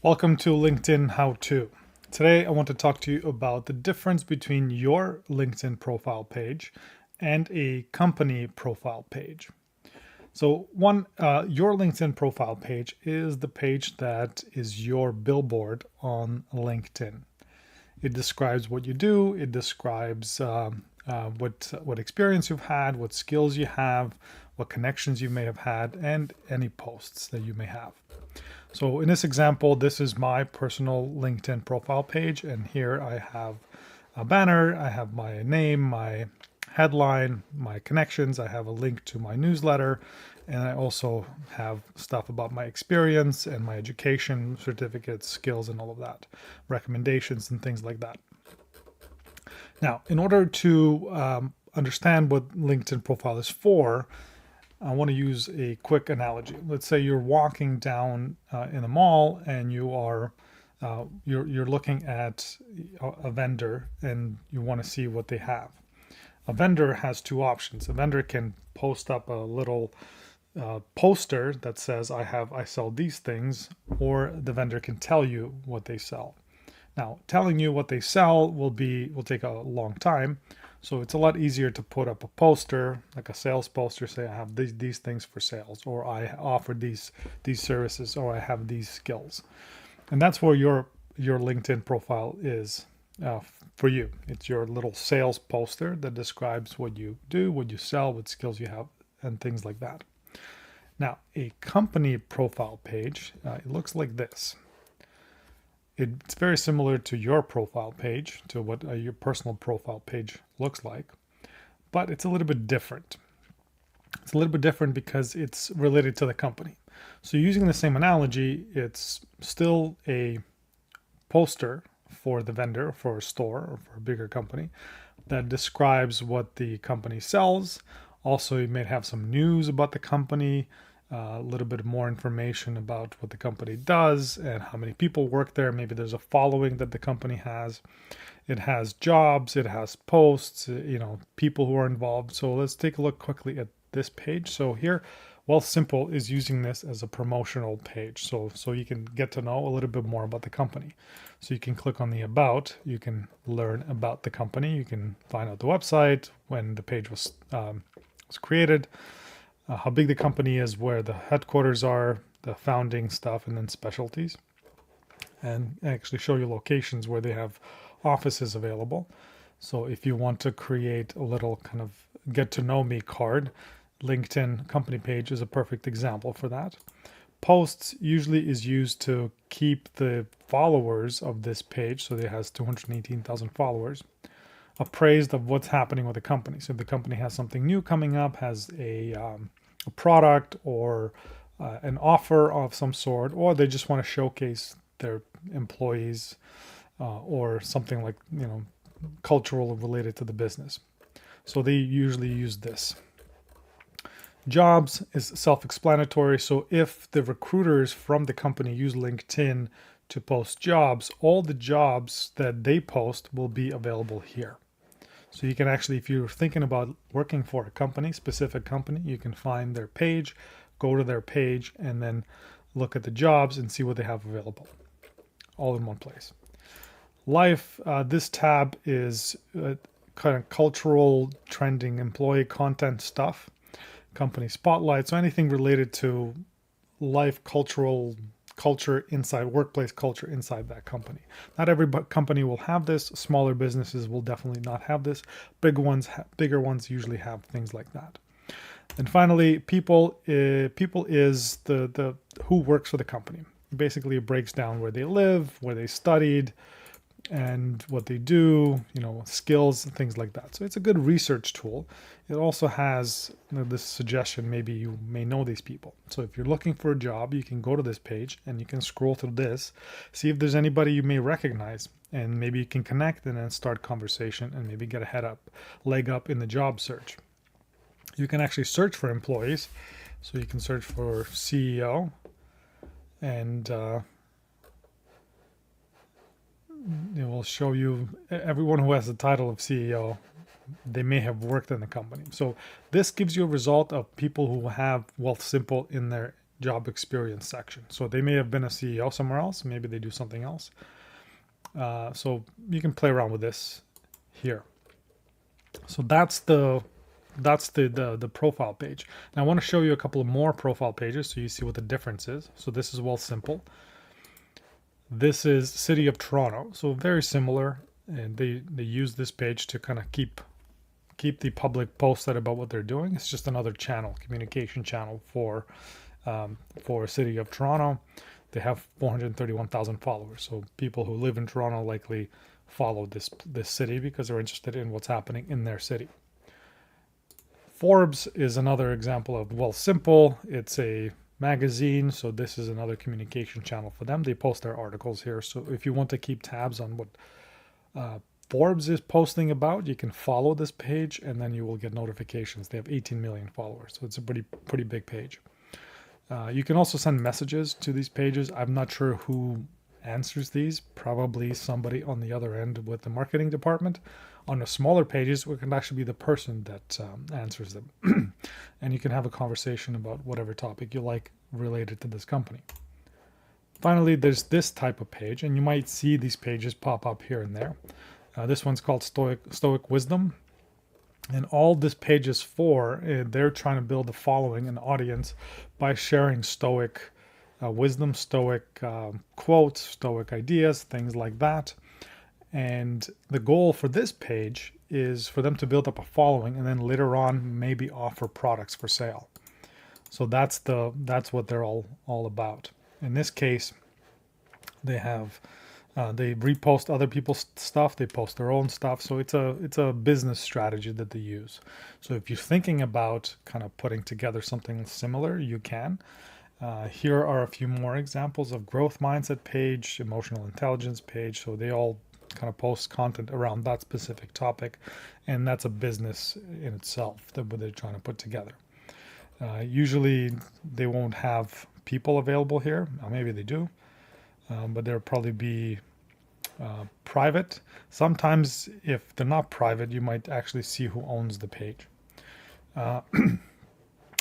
Welcome to LinkedIn How To. Today I want to talk to you about the difference between your LinkedIn profile page and a company profile page. So your LinkedIn profile page is the page that is your billboard on LinkedIn. It describes what you do. It describes what experience you've had, what skills you have, what connections you may have had, and any posts that you may have. So in this example, this is my personal LinkedIn profile page, and here I have a banner, I have my name, my headline, my connections, I have a link to my newsletter, and I also have stuff about my experience and my education, certificates, skills, and all of that, recommendations and things like that. Now, in order to understand what LinkedIn profile is for, I want to use a quick analogy. Let's say you're walking down in a mall and you're looking at a vendor and you want to see what they have. A vendor has two options. A vendor can post up a little poster that says I sell these things, or the vendor can tell you what they sell. Now, telling you what they sell will take a long time. So it's a lot easier to put up a poster, like a sales poster, say I have these things for sales, or I offer these services, or I have these skills. And that's where your LinkedIn profile is for you. It's your little sales poster that describes what you do, what you sell, what skills you have, and things like that. Now, a company profile page, it looks like this. It's very similar to your profile page, to what your personal profile page looks like, but it's a little bit different. It's a little bit different because it's related to the company. So using the same analogy, it's still a poster for the vendor, for a store, or for a bigger company that describes what the company sells. Also, you may have some news about the company, a little bit more information about what the company does and how many people work there. Maybe there's a following that the company has. It has jobs, it has posts, people who are involved. So let's take a look quickly at this page. So here, Wealthsimple is using this as a promotional page. So you can get to know a little bit more about the company. So you can click on the About, you can learn about the company, you can find out the website, when the page was created, how big the company is, where the headquarters are, the founding stuff, and then specialties. And actually show you locations where they have offices available. So if you want to create a little kind of get to know me card, LinkedIn company page is a perfect example for that. Posts usually is used to keep the followers of this page, so it has 218,000 followers, appraised of what's happening with the company. So if the company has something new coming up, has a product or an offer of some sort, or they just want to showcase their employees or something like, cultural related to the business. So they usually use this. Jobs is self-explanatory. So if the recruiters from the company use LinkedIn to post jobs, all the jobs that they post will be available here. So you can actually, if you're thinking about working for a company, specific company, you can find their page, go to their page, and then look at the jobs and see what they have available, all in one place. Life, this tab is kind of cultural, trending, employee content stuff, company spotlight, so anything related to life, culture inside, workplace culture inside that company. Not every company will have this. Smaller businesses will definitely not have this. Bigger ones usually have things like that. And finally, people is the who works for the company. Basically, it breaks down where they live, where they studied, and what they do, skills and things like that. So it's a good research tool. It also has this suggestion, maybe you may know these people. So if you're looking for a job, you can go to this page and you can scroll through this, see if there's anybody you may recognize, and maybe you can connect and then start conversation and maybe get a leg up in the job search. You can actually search for employees. So you can search for CEO, and it will show you everyone who has the title of CEO. They may have worked in the company. So this gives you a result of people who have Wealthsimple in their job experience section. So they may have been a CEO somewhere else. Maybe they do something else. So you can play around with this here. So that's the profile page. Now I want to show you a couple of more profile pages so you see what the difference is. So this is Wealthsimple. This is City of Toronto. So very similar, and they use this page to kind of keep the public posted about what they're doing. It's just another channel, communication channel for City of Toronto. They have 431,000 followers. So people who live in Toronto likely follow this city because they're interested in what's happening in their city. Forbes is another example of Wealthsimple. It's a magazine, so this is another communication channel for them. They post their articles here. So if you want to keep tabs on what Forbes is posting about, you can follow this page and then you will get notifications. They have 18 million followers, so it's a pretty big page. You can also send messages to these pages. I'm not sure who answers these, probably somebody on the other end with the marketing department. On the smaller pages, it can actually be the person that answers them. And you can have a conversation about whatever topic you like related to this company. Finally, there's this type of page, and you might see these pages pop up here and there. This one's called Stoic Wisdom. And all this page is for, they're trying to build a following, an audience, by sharing Stoic wisdom, Stoic quotes, Stoic ideas, things like that. And the goal for this page is for them to build up a following and then later on maybe offer products for sale. So that's what they're all about. In this case, they have they repost other people's stuff, they post their own stuff. So it's a business strategy that they use. So if you're thinking about kind of putting together something similar, you can. Here are a few more examples of growth mindset page, emotional intelligence page. So they all kind of post content around that specific topic, and that's a business in itself that they're trying to put together. Usually they won't have people available here. Maybe they do. But they'll probably be private. Sometimes if they're not private, you might actually see who owns the page.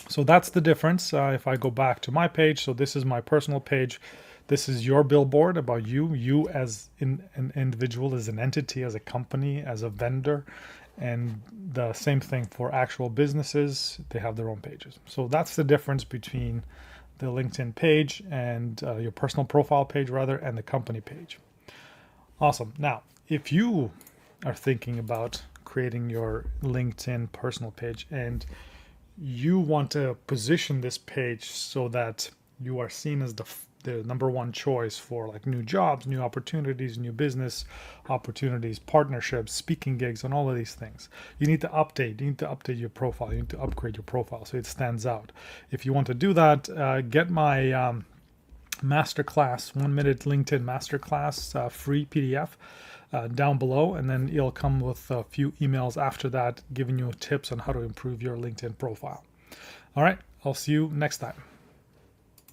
So that's the difference. If I go back to my page, so this is my personal page. This is your billboard about you as an individual, as an entity, as a company, as a vendor. And the same thing for actual businesses. They have their own pages. So that's the difference between the LinkedIn page and your personal profile page rather, and the company page. Awesome. Now, if you are thinking about creating your LinkedIn personal page and you want to position this page so that you are seen as the number one choice for like new jobs, new opportunities, new business opportunities, partnerships, speaking gigs, and all of these things, you need to update your profile. You need to upgrade your profile so it stands out. If you want to do that, get my masterclass, 1 minute LinkedIn masterclass, free PDF down below, and then it'll come with a few emails after that giving you tips on how to improve your LinkedIn profile. All right, I'll see you next time.